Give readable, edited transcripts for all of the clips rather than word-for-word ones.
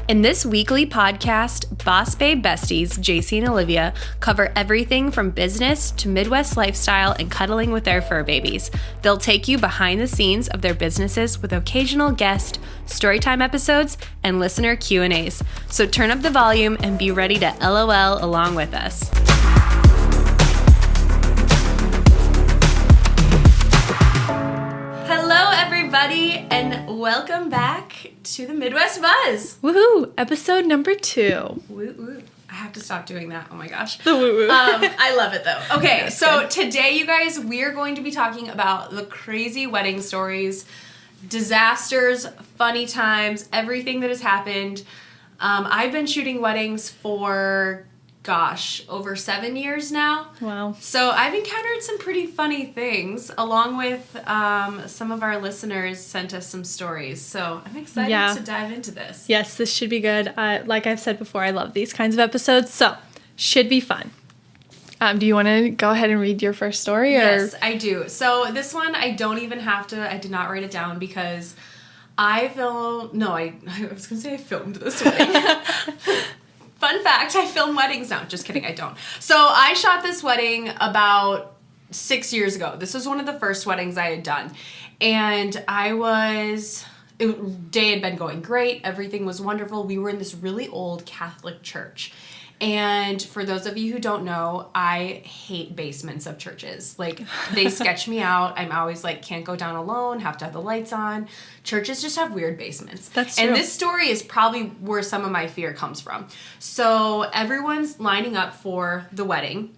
In this weekly podcast, Boss Babe Besties, JaCee and Olivia, cover everything from business to Midwest lifestyle and cuddling with their fur babies. They'll take you behind the scenes of their businesses with occasional guest, storytime episodes, and listener Q&As. So turn up the volume and be ready to LOL along with us. Hello, everybody, and welcome back to the Midwest Buzz. Woohoo! Episode number 2. Woo woo. I have to stop doing that. Oh my gosh. The woo woo. I love it though. Okay, That's so good. today, you guys, we're going to be talking about the crazy wedding stories, disasters, funny times, everything that has happened. I've been shooting weddings for, over 7 years now. Wow. So I've encountered some pretty funny things, along with some of our listeners sent us some stories. So I'm excited to dive into this. Yes, this should be good. Like I've said before, I love these kinds of episodes, so should be fun. Do you want to go ahead and read your first story? Or? Yes, I do. So this one, I don't even have to, I did not write it down because I was going to say I filmed this wedding. Fun fact, I film weddings now. Just kidding, I don't. So I shot this wedding about 6 years ago. This was one of the first weddings I had done. And day had been going great. Everything was wonderful. We were in this really old Catholic church. And for those of you who don't know, I hate basements of churches. Like, they sketch me out. I'm always like, can't go down alone, have to have the lights on. Churches just have weird basements. That's true. And this story is probably where some of my fear comes from. So everyone's lining up for the wedding.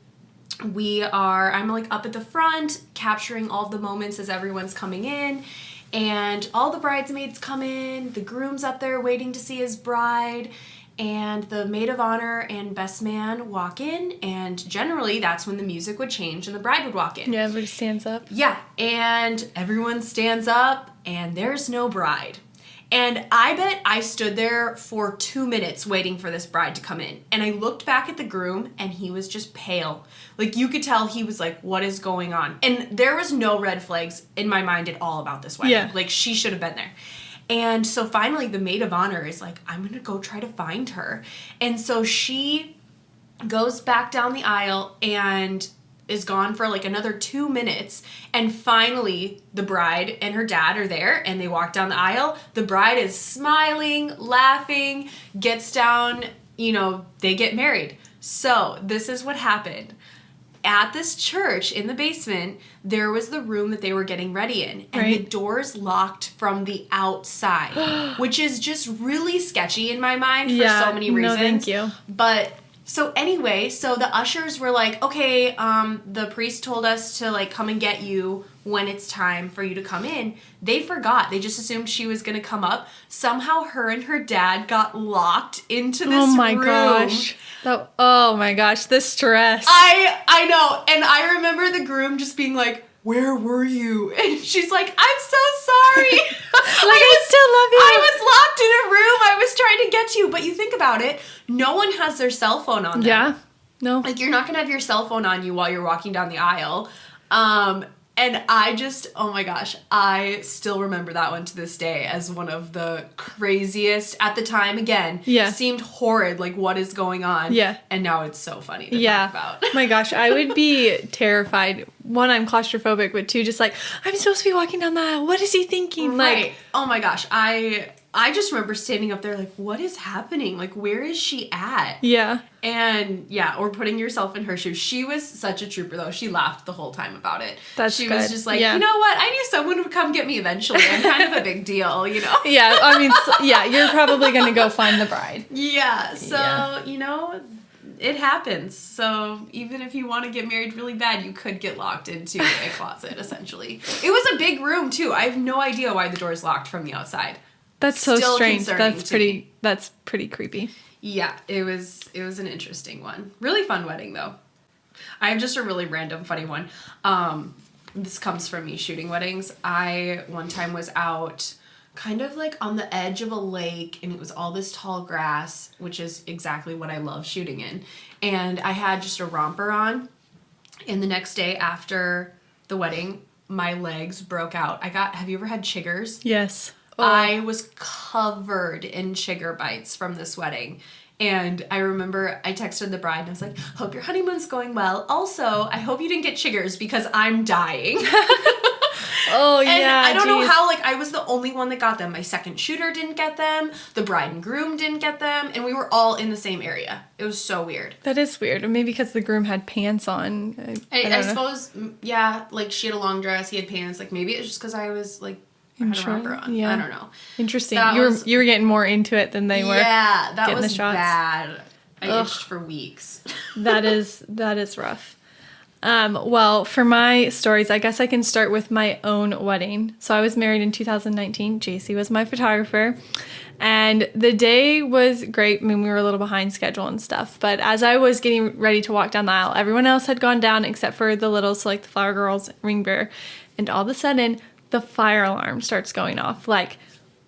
I'm like up at the front, capturing all of the moments as everyone's coming in. And all the bridesmaids come in, the groom's up there waiting to see his bride. And the maid of honor and best man walk in, and generally that's when the music would change and the bride would walk in. Yeah, everybody stands up. Yeah, and everyone stands up, and there's no bride. And I bet I stood there for 2 minutes waiting for this bride to come in. And I looked back at the groom, and he was just pale. Like, you could tell he was like, what is going on? And there was no red flags in my mind at all about this wedding. Yeah. Like, she should have been there. And so finally the maid of honor is like, I'm going to go try to find her. And so she goes back down the aisle and is gone for like another 2 minutes. And finally the bride and her dad are there and they walk down the aisle. The bride is smiling, laughing, gets down, they get married. So this is what happened. At this church in the basement, there was the room that they were getting ready in. And the doors locked from the outside, which is just really sketchy in my mind for so many reasons. No, thank you. But so anyway, the ushers were like, okay, the priest told us to like come and get you when it's time for you to come in. They forgot. They just assumed she was going to come up. Somehow her and her dad got locked into this room. Oh my gosh, the stress. I know. And I remember the groom just being like, where were you? And she's like, I'm so sorry. I still love you. I was locked in a room. I was trying to get to you. But you think about it, no one has their cell phone on them. Yeah. No. Like, you're not going to have your cell phone on you while you're walking down the aisle. And oh my gosh, I still remember that one to this day as one of the craziest, at the time, again, seemed horrid, like, what is going on? Yeah. And now it's so funny to talk about. Oh my gosh, I would be terrified. One, I'm claustrophobic, but two, just like, I'm supposed to be walking down the aisle. What is he thinking? Right. Like, oh my gosh, I just remember standing up there like, what is happening? Like, where is she at? Yeah. And or putting yourself in her shoes. She was such a trooper, though. She laughed the whole time about it. She was just like, you know what? I knew someone would come get me eventually. I'm kind of a big deal, Yeah, I mean, you're probably going to go find the bride. Yeah, so, it happens. So even if you want to get married really bad, you could get locked into a closet, essentially. It was a big room, too. I have no idea why the door's locked from the outside. That's so strange. That's pretty creepy. Yeah, it was an interesting one. Really fun wedding, though. I have just a really random funny one. This comes from me shooting weddings. I one time was out kind of like on the edge of a lake, and it was all this tall grass, which is exactly what I love shooting in. And I had just a romper on, and the next day after the wedding, my legs broke out. Have you ever had chiggers? Yes. I was covered in chigger bites from this wedding. And I remember I texted the bride and I was like, hope your honeymoon's going well. Also, I hope you didn't get chiggers because I'm dying. Oh, and yeah. I don't know geez. how, like, I was the only one that got them. My second shooter didn't get them. The bride and groom didn't get them. And we were all in the same area. It was so weird. That is weird. Maybe because the groom had pants on. I suppose, yeah, like, she had a long dress, he had pants. Like, maybe it's just because I was, like, I had a romper on. Yeah. I don't know. Interesting. You were getting more into it than they were. Yeah, that was was bad. I itched for weeks. That is rough. Well, for my stories, I guess I can start with my own wedding. So I was married in 2019. JaCee was my photographer. And the day was great. I mean, we were a little behind schedule and stuff. But as I was getting ready to walk down the aisle, everyone else had gone down except for the littles, so like the flower girls, ring bearer. And all of a sudden, the fire alarm starts going off. Like,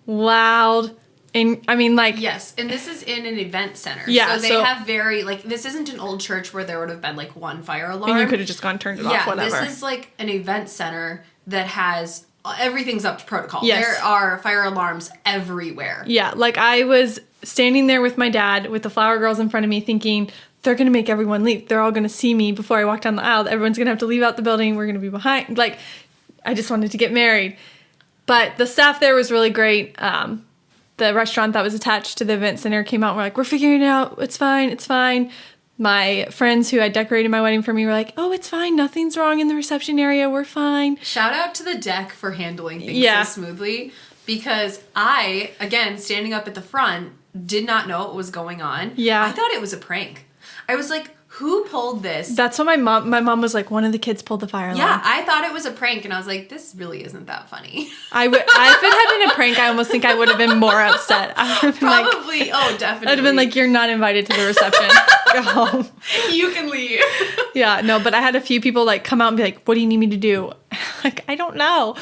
loud. And I mean, like... Yes, and this is in an event center. Yeah, so they have very... Like, this isn't an old church where there would have been, like, one fire alarm. And you could have just gone turned it off, whatever. Yeah, this is, like, an event center that has... Everything's up to protocol. Yes. There are fire alarms everywhere. Yeah, like, I was standing there with my dad with the flower girls in front of me thinking... They're going to make everyone leave. They're all going to see me before I walk down the aisle. Everyone's going to have to leave out the building. We're going to be behind. Like, I just wanted to get married. But the staff there was really great. The restaurant that was attached to the event center came out and were like, we're figuring it out. It's fine. It's fine. My friends who had decorated my wedding for me were like, oh, it's fine. Nothing's wrong in the reception area. We're fine. Shout out to the deck for handling things so smoothly. Because I, again, standing up at the front, did not know what was going on. Yeah. I thought it was a prank. I was like, who pulled this? That's what my mom was like, one of the kids pulled the fire alarm. Yeah, I thought it was a prank, and I was like, this really isn't that funny. If it had been a prank, I almost think I would have been more upset. I would have been Probably, definitely. I'd have been like, you're not invited to the reception. Go home. You can leave. Yeah, no, but I had a few people like come out and be like, what do you need me to do? Like, I don't know.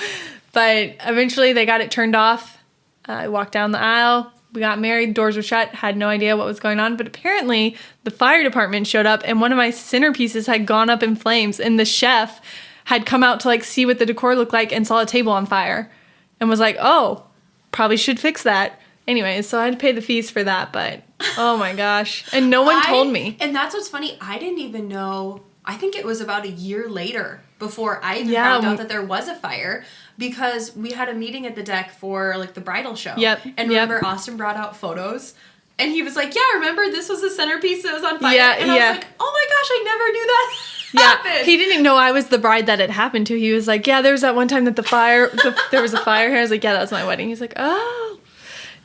But eventually they got it turned off. I walked down the aisle. We got married, doors were shut, had no idea what was going on. But apparently the fire department showed up and one of my centerpieces had gone up in flames and the chef had come out to like see what the decor looked like and saw a table on fire and was like, oh, probably should fix that. Anyways, so I had to pay the fees for that, but oh my gosh. And no one told me. And that's what's funny. I didn't even know. I think it was about a year later before I even Yeah, found out that there was a fire because we had a meeting at the deck for like the bridal show. Yep. And remember Austin brought out photos and he was like, yeah, remember this was the centerpiece that was on fire? Yeah, and I was like, oh my gosh, I never knew that happened. He didn't know I was the bride that it happened to. He was like, yeah, there was that one time that there was a fire here. I was like, yeah, that was my wedding. He's like, oh.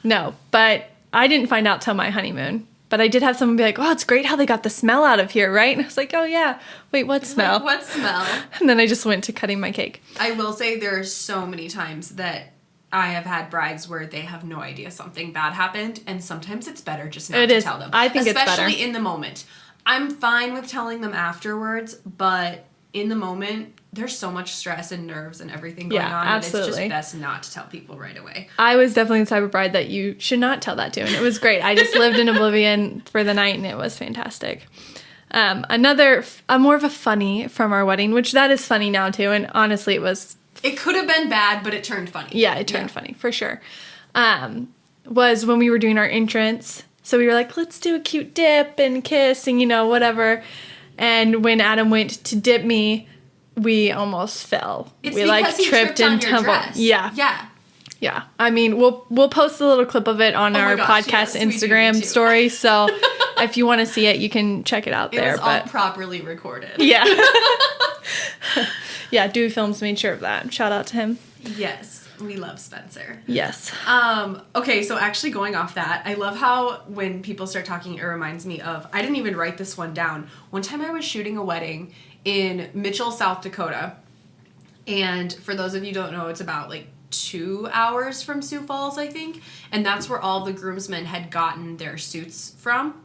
No, but I didn't find out till my honeymoon. But I did have someone be like, oh, it's great how they got the smell out of here, right? And I was like, oh, yeah. Wait, what smell? Like, what smell? And then I just went to cutting my cake. I will say there are so many times that I have had brides where they have no idea something bad happened, and sometimes it's better just not to tell them. I think it's better. Especially in the moment. I'm fine with telling them afterwards, but in the moment, there's so much stress and nerves and everything going on. Absolutely. And it's just best not to tell people right away. I was definitely the type of bride that you should not tell that to, and it was great. I just lived in oblivion for the night, and it was fantastic. More of a funny from our wedding, which that is funny now too, and honestly, it could have been bad, but it turned funny. Yeah, it turned funny, for sure. Was when we were doing our entrance. So we were like, let's do a cute dip and kiss and, whatever. And when Adam went to dip me, we almost fell. It's we because he tripped and tumbled. Yeah. Yeah. Yeah. I mean, we'll post a little clip of it on our podcast Instagram story. So if you want to see it, you can check it out there. It was all properly recorded. Yeah. Yeah, Dewey Films made sure of that. Shout out to him. Yes. We love Spencer. Yes. Okay, so actually going off that, I love how when people start talking, it reminds me of, I didn't even write this one down. One time I was shooting a wedding in Mitchell, South Dakota. And for those of you who don't know, it's about like 2 hours from Sioux Falls, I think. And that's where all the groomsmen had gotten their suits from.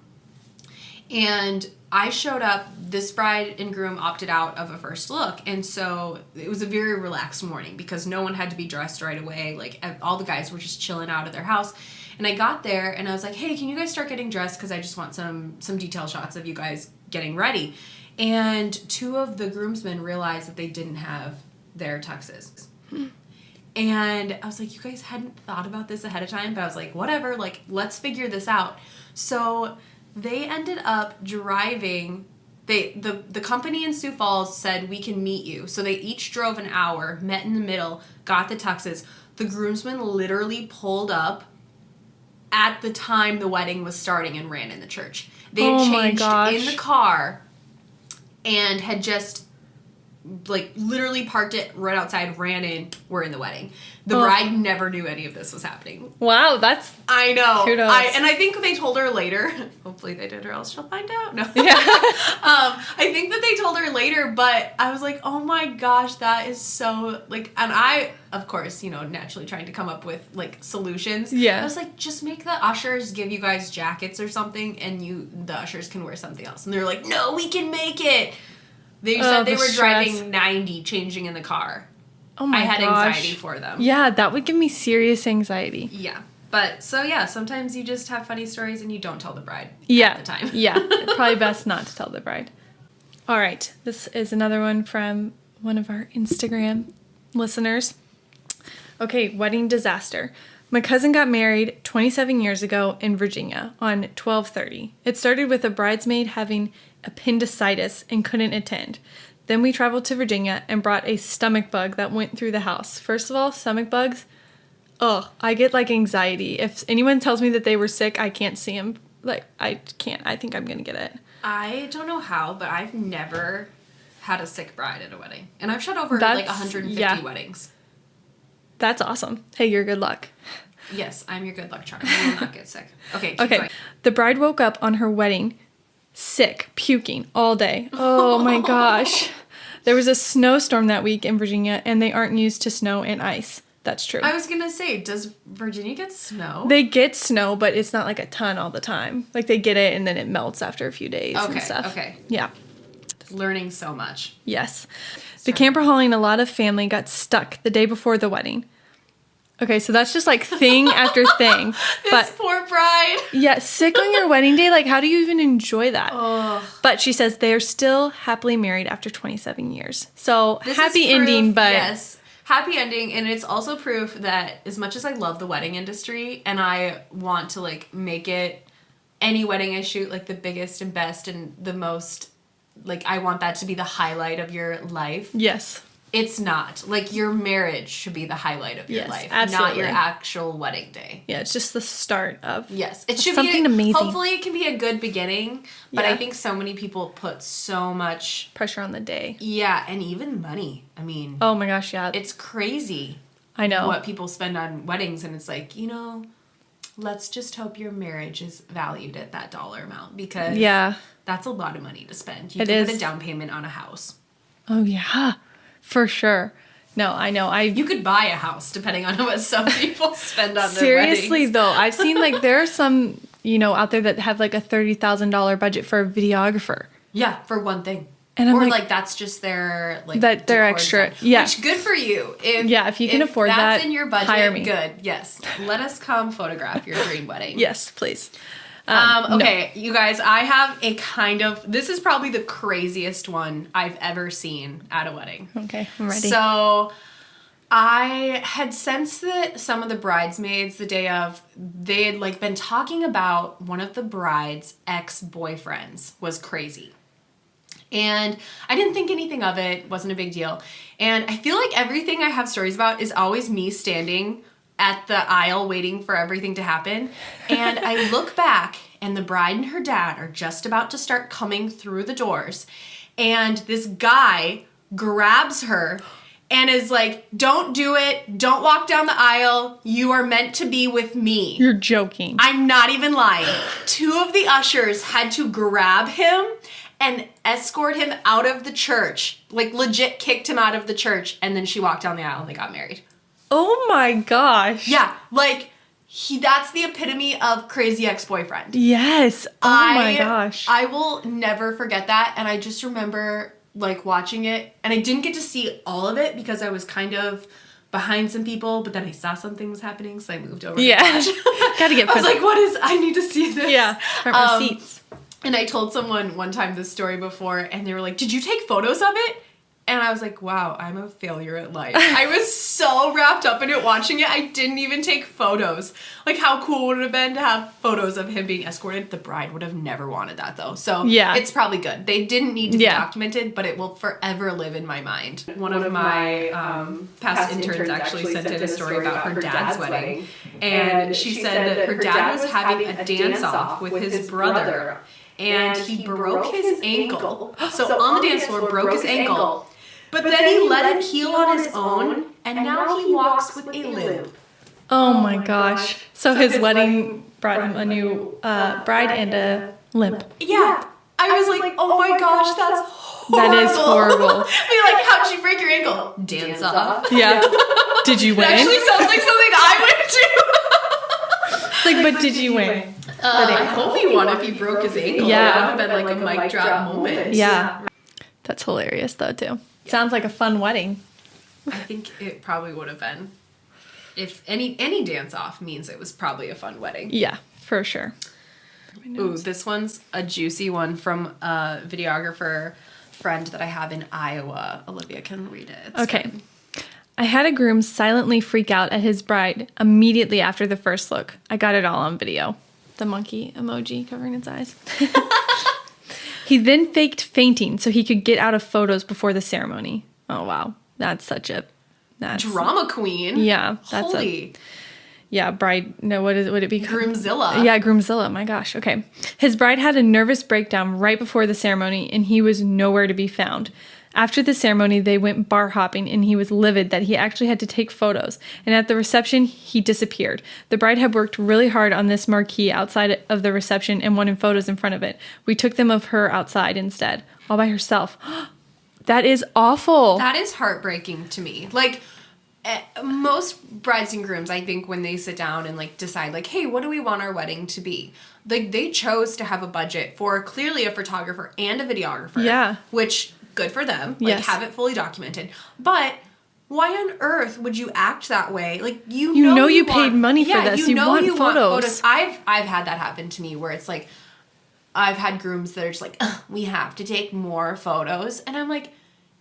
And I showed up, this bride and groom opted out of a first look, and so it was a very relaxed morning because no one had to be dressed right away. Like, all the guys were just chilling out of their house. And I got there, and I was like, hey, can you guys start getting dressed? Because I just want some detail shots of you guys getting ready. And 2 of the groomsmen realized that they didn't have their tuxes. And I was like, you guys hadn't thought about this ahead of time, but I was like, whatever, like, let's figure this out. So they ended up driving. The company in Sioux Falls said, we can meet you. So they each drove an hour, met in the middle, got the tuxes. The groomsmen literally pulled up at the time the wedding was starting and ran in the church. They had changed in the car and had just, like, literally parked it right outside, ran in, were in the wedding. The bride never knew any of this was happening. Wow, that's... I know. Kudos. And I think they told her later. Hopefully they did, or else she'll find out. No. Yeah. I think that they told her later, but I was like, oh my gosh, that is so, like, and I, of course, you know, naturally trying to come up with, like, solutions. Yeah. I was like, just make the ushers give you guys jackets or something, and the ushers can wear something else. And they're like, no, we can make it. They said they were driving 90, changing in the car. Oh my gosh. I had anxiety for them. Yeah, that would give me serious anxiety. Yeah. But, so yeah, sometimes you just have funny stories and you don't tell the bride at the time. Yeah, probably best not to tell the bride. All right, this is another one from one of our Instagram listeners. Okay, wedding disaster. My cousin got married 27 years ago in Virginia on 12/30. It started with a bridesmaid having appendicitis and couldn't attend. Then we traveled to Virginia and brought a stomach bug that went through the house. First of all, stomach bugs, I get, like, anxiety. If anyone tells me that they were sick, I can't see them. Like, I can't. I think I'm going to get it. I don't know how, but I've never had a sick bride at a wedding. And I've shot over, like, 150 weddings. That's awesome. Hey, you're good luck. Yes, I'm your good luck charm. You will not get sick. Okay, keep Okay. going. The bride woke up on her wedding sick, puking all day. Oh my gosh. There was a snowstorm that week in Virginia, and they aren't used to snow and ice. That's true. I was going to say, does Virginia get snow? They get snow, but it's not like a ton all the time. Like, they get it, and then it melts after a few days and stuff. Okay. Yeah. Learning so much. Yes. The camper hauling a lot of family got stuck the day before the wedding. Okay, so that's just, like, thing after thing. This poor bride. Yeah, sick on your wedding day? Like, how do you even enjoy that? Oh. But she says they are still happily married after 27 years. So, This happy is proof, ending, but... Yes, happy ending, and it's also proof that as much as I love the wedding industry, and I want to, like, make it any wedding I shoot, like, the biggest and best and the most, like, I want that to be the highlight of your life. Yes. It's not. Like, your marriage should be the highlight of your Yes, life, absolutely. not your actual wedding day. Yeah, it's just the start of... Yes, it should something be amazing. Hopefully it can be a good beginning, but Yeah. I think so many people put so much pressure on the day. Yeah, and even money. I mean, Oh my gosh, yeah. it's crazy I know. what people spend on weddings, and it's like, you know, let's just hope your marriage is valued at that dollar amount, because Yeah. that's a lot of money to spend. You It can put is. a down payment on a house. Oh yeah, for sure. No, I know. You could buy a house depending on what some people spend on their Seriously weddings. though, I've seen, like, there are some, you know, out there that have, like, a $30,000 budget for a videographer. Yeah, for one thing. And I'm or, like, like, that's just their, like, that they're decor extra. design. Yeah. Which, good for you. If you can afford that's that, in your budget, hire me. good. Yes. Let us come photograph your dream wedding. Yes, please. Okay, you guys, I have a kind of, this is probably the craziest one I've ever seen at a wedding. Okay, I'm ready. So, I had sensed that some of the bridesmaids the day of, they had, like, been talking about one of the bride's ex-boyfriends was crazy. And I didn't think anything of it, wasn't a big deal. And I feel like everything I have stories about is always me standing at the aisle waiting for everything to happen. And I look back, and the bride and her dad are just about to start coming through the doors. And this guy grabs her and is like, don't do it. Don't walk down the aisle. You are meant to be with me. You're joking. I'm not even lying. Two of the ushers had to grab him and escort him out of the church. Like, legit kicked him out of the church. And then she walked down the aisle and they got married. Oh my gosh. Yeah, like, that's the epitome of crazy ex-boyfriend. Yes. Oh my gosh. I will never forget that. And I just remember, like, watching it. And I didn't get to see all of it because I was kind of behind some people. But then I saw something was happening, so I moved over. Yeah. Gotta get I was like, I need to see this. Yeah. Front row seats. And I told someone one time this story before, and they were like, did you take photos of it? And I was like, wow, I'm a failure at life. I was so wrapped up in it watching it, I didn't even take photos. Like, how cool would it have been to have photos of him being escorted? The bride would have never wanted that, though. So it's probably good. They didn't need to be documented, but it will forever live in my mind. One of my past interns actually sent in a story about her dad's wedding. And she said that her dad was having a dance-off with his brother. And he broke his ankle. So on the dance floor, broke his ankle. But then he let it heal on his own, and now he walks with a limp. Oh my gosh. So his wedding brought him a new bride and a limp. Yeah. I was like, oh my gosh, that's horrible. That is horrible. Be like, how'd you break your ankle? Dance off. Yeah. Did you win? It actually sounds like something I would do. It's like, but did you win? I hope he won if he broke his ankle. Yeah. That would have been like a mic drop moment. Yeah. That's hilarious, though, too. Sounds like a fun wedding. I think it probably would have been. If any dance-off means it was probably a fun wedding. Yeah, for sure. Ooh, this one's a juicy one from a videographer friend that I have in Iowa. Olivia can read it. Okay. I had a groom silently freak out at his bride immediately after the first look. I got it all on video. The monkey emoji covering its eyes. He then faked fainting so he could get out of photos before the ceremony. Oh, wow. That's such a... drama queen. Yeah. That's Holy. Bride... No, would it be? Groomzilla. Yeah, Groomzilla. My gosh. Okay. His bride had a nervous breakdown right before the ceremony, and he was nowhere to be found. After the ceremony, they went bar hopping, and he was livid that he actually had to take photos. And at the reception, he disappeared. The bride had worked really hard on this marquee outside of the reception and wanted photos in front of it. We took them of her outside instead, all by herself. That is awful. That is heartbreaking to me. Like, most brides and grooms, I think, when they sit down and, like, decide, like, hey, what do we want our wedding to be? Like, they chose to have a budget for clearly a photographer and a videographer. Yeah. Which... good for them. Like, yes. Have it fully documented. But why on earth would you act that way? Like, you know you want, paid money for this. You want photos. I've had that happen to me where it's like, I've had grooms that are just like, we have to take more photos. And I'm like,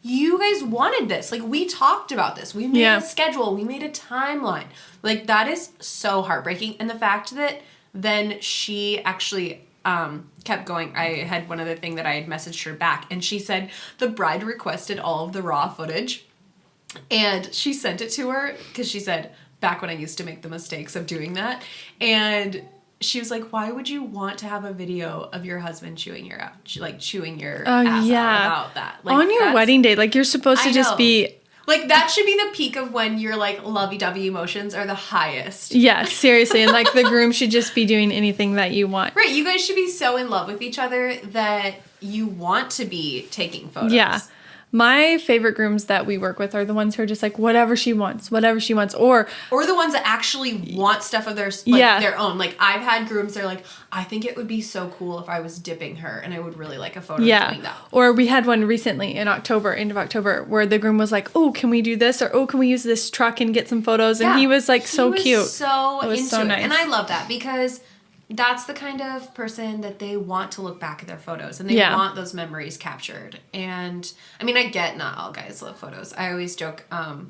you guys wanted this. Like, we talked about this. We made a schedule. We made a timeline. Like, that is so heartbreaking. And the fact that then she actually... kept going. I had one other thing that I had messaged her back, and she said the bride requested all of the raw footage, and she sent it to her because she said, back when I used to make the mistakes of doing that, and she was like, why would you want to have a video of your husband chewing your ass out about that? Like, on your wedding day, like, you're supposed to just be... Like, that should be the peak of when your, like, lovey-dovey emotions are the highest. Yeah, seriously. And, like, the groom should just be doing anything that you want. Right. You guys should be so in love with each other that you want to be taking photos. Yeah. My favorite grooms that we work with are the ones who are just like, whatever she wants. Or the ones that actually want stuff of their, like, their own. Like, I've had grooms that are like, I think it would be so cool if I was dipping her, and I would really like a photo of doing that. Or we had one recently in October, end of October, where the groom was like, oh, can we do this? Or, oh, can we use this truck and get some photos? And he was, like, so cute. So it was into so nice. It. And I love that because... that's the kind of person that they want to look back at their photos and they want those memories captured. And I mean, I get not all guys love photos. I always joke, I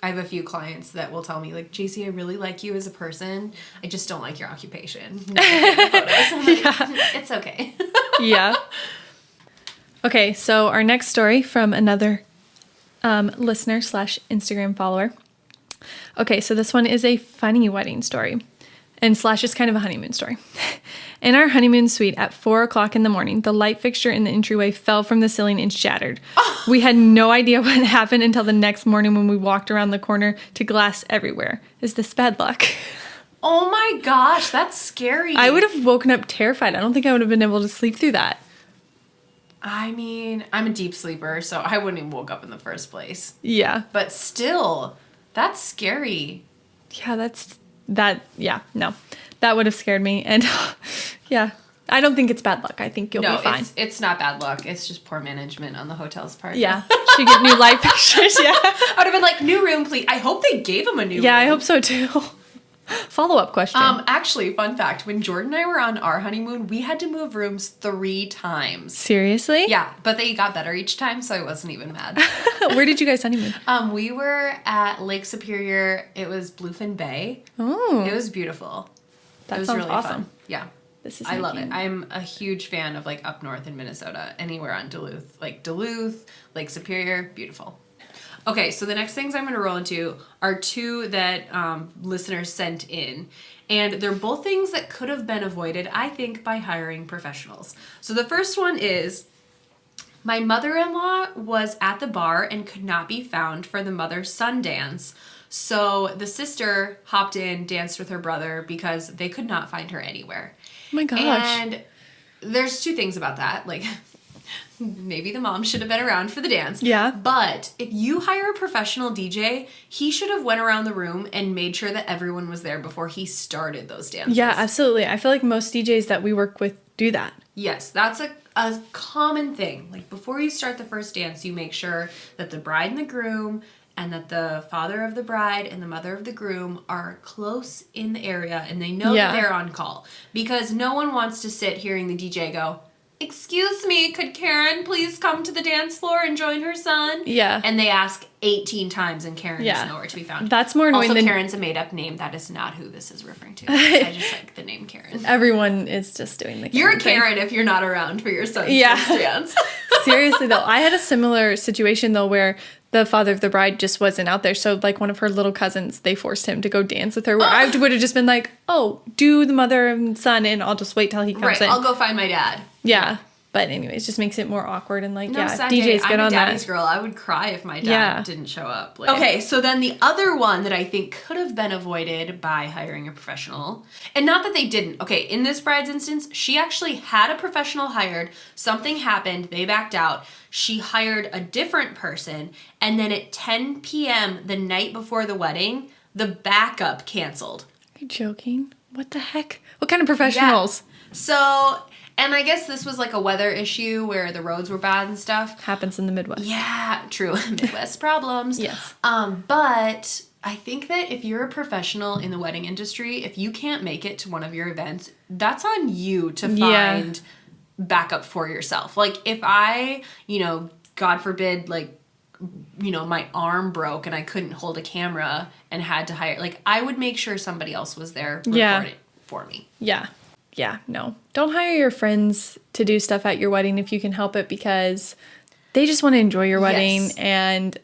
have a few clients that will tell me, like, JaCee, I really like you as a person. I just don't like your occupation. Photos. I'm like, it's okay. Yeah. Okay, so our next story from another listener / Instagram follower. Okay, so this one is a funny wedding story. And / is kind of a honeymoon story. In our honeymoon suite at 4 o'clock in the morning, the light fixture in the entryway fell from the ceiling and shattered. Oh. We had no idea what happened until the next morning when we walked around the corner to glass everywhere. Is this bad luck? Oh my gosh, that's scary. I would have woken up terrified. I don't think I would have been able to sleep through that. I mean, I'm a deep sleeper, so I wouldn't even woke up in the first place. Yeah. But still, that's scary. Yeah, no. That would have scared me. And yeah, I don't think it's bad luck. I think you'll be fine. No, it's not bad luck. It's just poor management on the hotel's part. Yeah. Should get new light fixtures. Yeah. I would have been like, new room, please. I hope they gave him a new room. Yeah, I hope so too. Follow-up question. Actually, fun fact, when Jordan and I were on our honeymoon, we had to move rooms 3 times. Seriously? Yeah, but they got better each time, so I wasn't even mad. Where did you guys honeymoon? We were at Lake Superior. It was Bluefin Bay. Oh. It was beautiful. That It was sounds really awesome. fun. Yeah. I love it. I'm a huge fan of like up north in Minnesota, anywhere on Duluth. Like Duluth, Lake Superior, beautiful. Okay, so the next things I'm going to roll into are 2 that listeners sent in. And they're both things that could have been avoided, I think, by hiring professionals. So the first one is, my mother-in-law was at the bar and could not be found for the mother-son dance. So the sister hopped in, danced with her brother because they could not find her anywhere. Oh my gosh. And there's 2 things about that. Like, maybe the mom should have been around for the dance. Yeah. But if you hire a professional DJ, he should have went around the room and made sure that everyone was there before he started those dances. Yeah, absolutely. I feel like most DJs that we work with do that. Yes, that's a common thing. Like, before you start the first dance, you make sure that the bride and the groom and that the father of the bride and the mother of the groom are close in the area and they know that they're on call. Because no one wants to sit hearing the DJ go, "Excuse me, could Karen please come to the dance floor and join her son?" Yeah. And they ask 18 times and Karen is nowhere to be found. That's more annoying also, than... Karen's a made-up name. That is not who this is referring to. I just like the name Karen. Everyone is just doing the Karen You're a thing. Karen if you're not around for your son's first dance. Seriously, though, I had a similar situation, though, where the father of the bride just wasn't out there. So, like, one of her little cousins, they forced him to go dance with her. Where I would have just been like, oh, do the mother and son, and I'll just wait till he comes in. I'll go find my dad. Yeah. But anyways, just makes it more awkward and like, Sad DJs day. get I'm on a daddy's that. girl. I would cry if my dad didn't show up. Like, Oh. okay, so then the other one that I think could have been avoided by hiring a professional, and not that they didn't. Okay, in this bride's instance, she actually had a professional hired. Something happened. They backed out. She hired a different person, and then at 10 p.m. the night before the wedding, the backup canceled. Are you joking? What the heck? What kind of professionals? Yeah. So... And I guess this was like a weather issue where the roads were bad and stuff. Happens in the Midwest. Yeah, true. Midwest problems. Yes. But I think that if you're a professional in the wedding industry, if you can't make it to one of your events, that's on you to find backup for yourself. Like, if I, God forbid, like, my arm broke and I couldn't hold a camera and had to hire, like, I would make sure somebody else was there recording it for me. Yeah. Yeah, no. Don't hire your friends to do stuff at your wedding if you can help it, because they just want to enjoy your wedding. Yes. And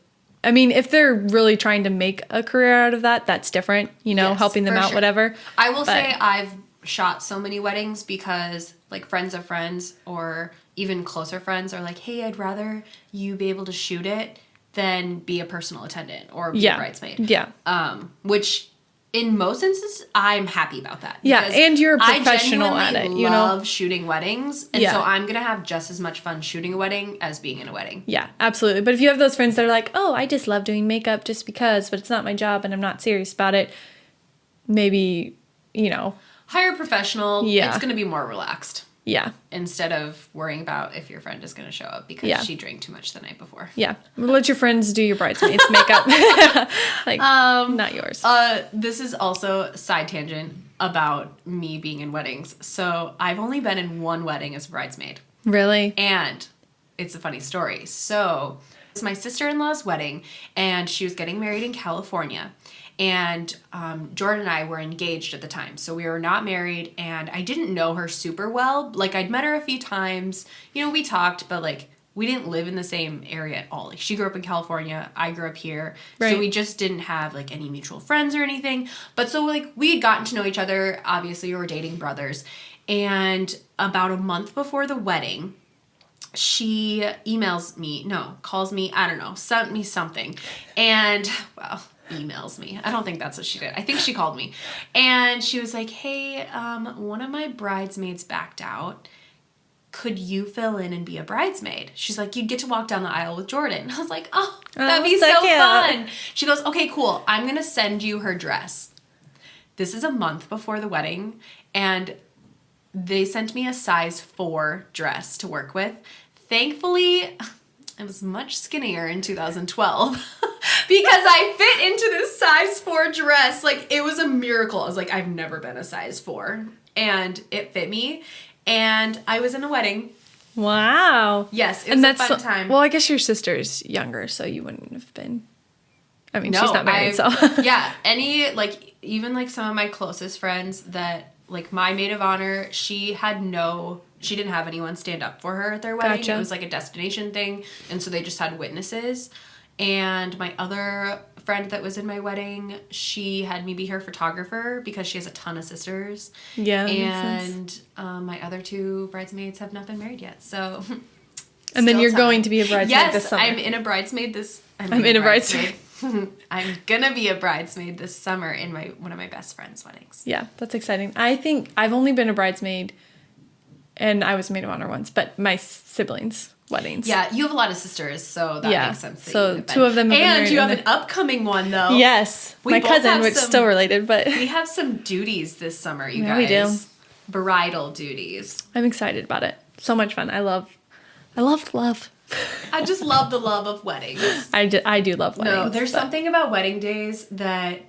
I mean, if they're really trying to make a career out of that, that's different, helping them out, whatever. I will say I've shot so many weddings because like friends of friends or even closer friends are like, hey, I'd rather you be able to shoot it than be a personal attendant or be a bridesmaid. Yeah. Which in most instances, I'm happy about that. Yeah, and you're a professional at it, I love shooting weddings, and so I'm going to have just as much fun shooting a wedding as being in a wedding. Yeah, absolutely. But if you have those friends that are like, oh, I just love doing makeup just because, but it's not my job and I'm not serious about it, maybe, Hire a professional. Yeah. It's going to be more relaxed. Yeah. Instead of worrying about if your friend is going to show up because she drank too much the night before. Yeah. Let your friends do your bridesmaids makeup. Not yours. This is also a side tangent about me being in weddings. So I've only been in one wedding as a bridesmaid. Really? And it's a funny story. So it's my sister-in-law's wedding, and she was getting married in California. And Jordan and I were engaged at the time. So we were not married, and I didn't know her super well. Like, I'd met her a few times. We talked, but, like, we didn't live in the same area at all. Like, she grew up in California. I grew up here. Right. So we just didn't have, like, any mutual friends or anything. But so, like, we had gotten to know each other. Obviously, we were dating brothers. And about a month before the wedding, she calls me, I don't know, sent me something. And, well... emails me. I don't think that's what she did. I think she called me. And she was like, hey, one of my bridesmaids backed out. Could you fill in and be a bridesmaid? She's like, you'd get to walk down the aisle with Jordan. I was like, oh, that'd be so fun. She goes, okay, cool. I'm going to send you her dress. This is a month before the wedding. And they sent me a size 4 dress to work with. Thankfully, I was much skinnier in 2012. because I fit into this size 4 dress. Like, it was a miracle. I was like, I've never been a size 4. And it fit me. And I was in a wedding. Wow. Yes, it was a fun time. Well, I guess your sister's younger, so you wouldn't have been. I mean, No, she's not married, so. Yeah, even like some of my closest friends that, like, my maid of honor, she didn't have anyone stand up for her at their wedding. Gotcha. It was like a destination thing, and so they just had witnesses. And my other friend that was in my wedding, she had me be her photographer because she has a ton of sisters. Yeah, that makes sense. And my other 2 bridesmaids have not been married yet, so. And then you're time. going to be a bridesmaid this summer. Yes, I'm in a bridesmaid this. I'm in a bridesmaid. I'm gonna be a bridesmaid this summer in one of my best friend's weddings. Yeah, that's exciting. I think I've only been a bridesmaid, and I was maid of honor once, but my siblings' weddings. Yeah, you have a lot of sisters, so that makes sense. That So 2 of them have been married. And you have an upcoming one, though. Yes, my cousin, which is still related, but we have some duties this summer, you guys. We do. Bridal duties. I'm excited about it. So much fun. I love love. I just love the love of weddings. I do love weddings. No, there's something about wedding days that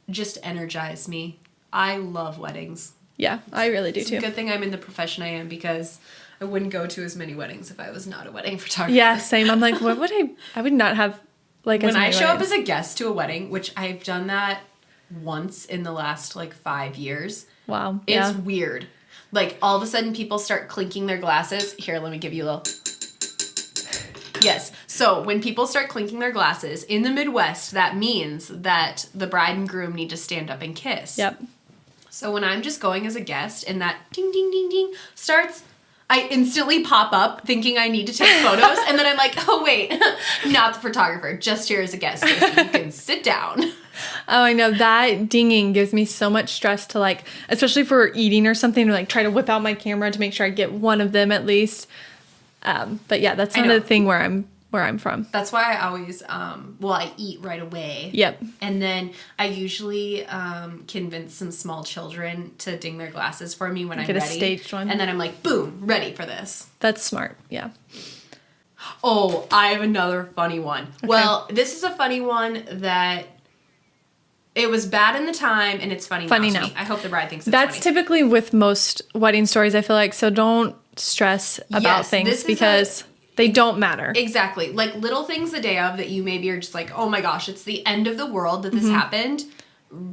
just energize me. I love weddings. Yeah, I really do It's too. a good thing I'm in the profession I am because I wouldn't go to as many weddings if I was not a wedding photographer. Yeah, same. I'm like, what would I would not have like when I show up as a guest to a wedding, which I've done that once in the last like 5 years. Wow. It's weird. Like all of a sudden people start clinking their glasses. Here, let me give you a little. Yes. So when people start clinking their glasses in the Midwest, that means that the bride and groom need to stand up and kiss. Yep. So when I'm just going as a guest and that ding, ding, ding, ding starts, I instantly pop up thinking I need to take photos. And then I'm like, oh, wait, not the photographer, just here as a guest. You can sit down. Oh, I know. That dinging gives me so much stress to like, especially for eating or something, to like try to whip out my camera to make sure I get one of them at least. But yeah, that's not a thing where I'm from. That's why I always, I eat right away. Yep. And then I usually convince some small children to ding their glasses for me when I'm ready. Get a staged one. And then I'm like, boom, ready for this. That's smart. Yeah. Oh, I have another funny one. Okay. Well, this is a funny one that it was bad in the time and it's funny now. I hope the bride thinks it's That's funny. typically with most wedding stories, I feel like. So don't stress about things because they don't matter. Exactly. Like little things the day of that you maybe are just like, oh my gosh, it's the end of the world that this happened.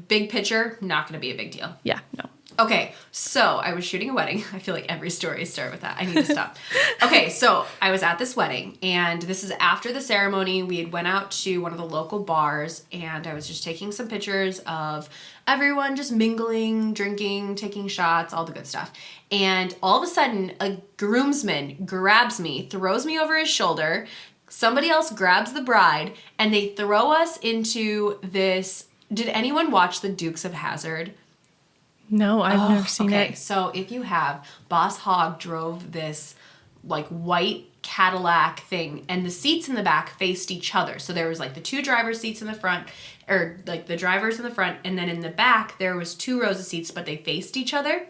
Big picture, not going to be a big deal. Yeah, no. Okay, so I was shooting a wedding. I feel like every story starts with that. I need to stop. Okay, so I was at this wedding, and this is after the ceremony. We had went out to one of the local bars, and I was just taking some pictures of everyone just mingling, drinking, taking shots, all the good stuff. And all of a sudden, a groomsman grabs me, throws me over his shoulder. Somebody else grabs the bride, and they throw us into this. Did anyone watch The Dukes of Hazzard? No, I've never seen it. So if you have, Boss Hogg drove this like white Cadillac thing, and the seats in the back faced each other. So there was like the 2 driver's seats in the front, or like the drivers in the front, and then in the back there was 2 rows of seats, but they faced each other.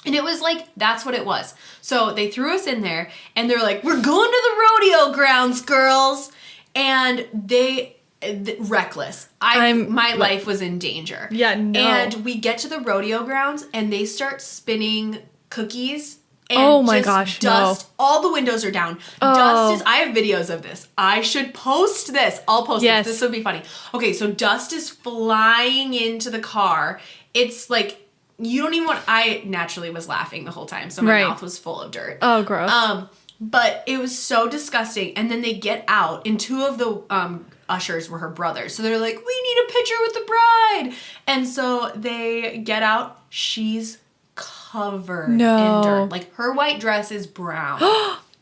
And it was like, that's what it was. So they threw us in there, and they're like, we're going to the rodeo grounds, girls. And reckless. My life was in danger. Yeah, no. And we get to the rodeo grounds, and they start spinning cookies. And oh my gosh, dust. no. All the windows are down. Oh. Dust is, I have videos of this. I should post this. I'll post yes. this. This would be funny. Okay, so dust is flying into the car. It's like, you don't even want, I naturally was laughing the whole time, so my mouth was full of dirt. Oh, gross. But it was so disgusting. And then they get out, and 2 of the ushers were her brothers. So they're like, we need a picture with the bride. And so they get out. She's covered in dirt. Like, her white dress is brown.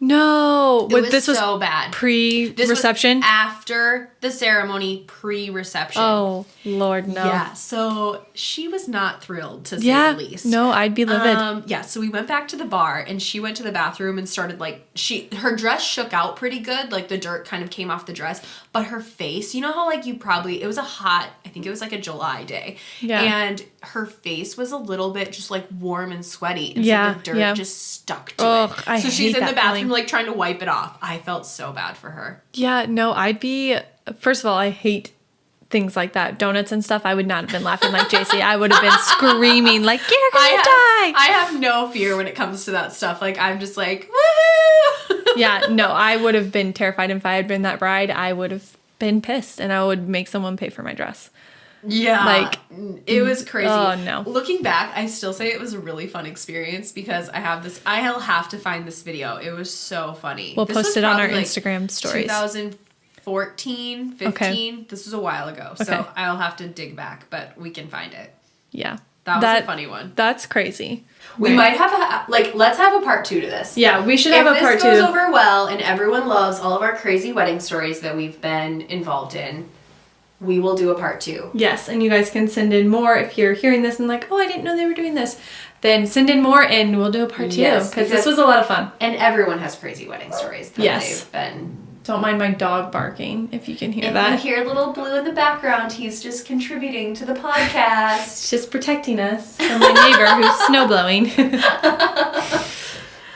No. This was so bad. Pre-reception? This was after the ceremony, pre-reception. Oh, Lord, no. Yeah, so she was not thrilled, to say the least. No, I'd be livid. Yeah, so we went back to the bar, and she went to the bathroom and started, like, her dress shook out pretty good. Like, the dirt kind of came off the dress. But her face, you know how, like, it was a hot, I think it was, like, a July day. Yeah. And her face was a little bit just, like, warm and sweaty. And so the dirt just stuck to it. So she's in the bathroom, like, trying to wipe it off. I felt so bad for her. Yeah, no, I'd be... First of all, I hate things like that, donuts and stuff, I would not have been laughing like JaCee. I would have been screaming like, "You're gonna die!" I have no fear when it comes to that stuff. Like, I'm just like, woo! Yeah, no, I would have been terrified. If I had been that bride, I would have been pissed, and I would make someone pay for my dress. Yeah. Like, it was crazy. Oh, no. Looking back, I still say it was a really fun experience because I'll have to find this video. It was so funny. We'll This post was it on our probably, like, Instagram stories. 2014, 15. Okay. This was a while ago. Okay. So I'll have to dig back, but we can find it. Yeah. That was a funny one. That's crazy. We might have let's have a part 2 to this. Yeah, we should have a part 2. If this goes over well and everyone loves all of our crazy wedding stories that we've been involved in, we will do a part 2. Yes, and you guys can send in more if you're hearing this and like, oh, I didn't know they were doing this. Then send in more and we'll do a part 2 Yes, because this was a lot of fun. And everyone has crazy wedding stories that Yes. they've been. Don't mind my dog barking if you can hear If that. you hear little Blue in the background, he's just contributing to the podcast. It's just protecting us from my neighbor who's snow blowing.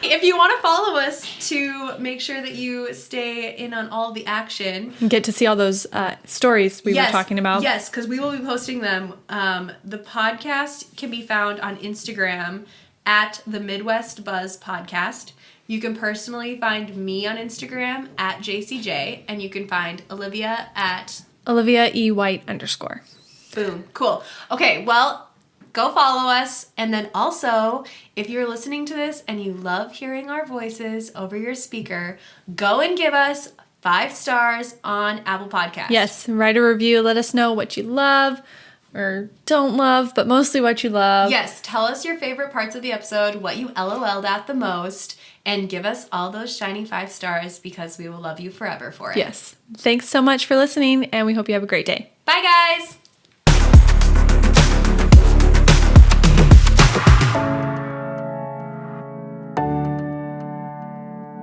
If you want to follow us to make sure that you stay in on all the action, Get to see all those stories we were talking about. Yes, because we will be posting them. The podcast can be found on Instagram at the Midwest Buzz Podcast. You can personally find me on Instagram at JCJ, and you can find Olivia at Olivia E. White _ Boom. Cool. Okay, well, go follow us. And then also, if you're listening to this and you love hearing our voices over your speaker, go and give us 5 stars on Apple Podcasts. Yes, write a review. Let us know what you love or don't love, but mostly what you love. Yes, tell us your favorite parts of the episode, what you LOL'd at the most, and give us all those shiny 5 stars because we will love you forever for it. Yes. Thanks so much for listening, and we hope you have a great day. Bye, guys!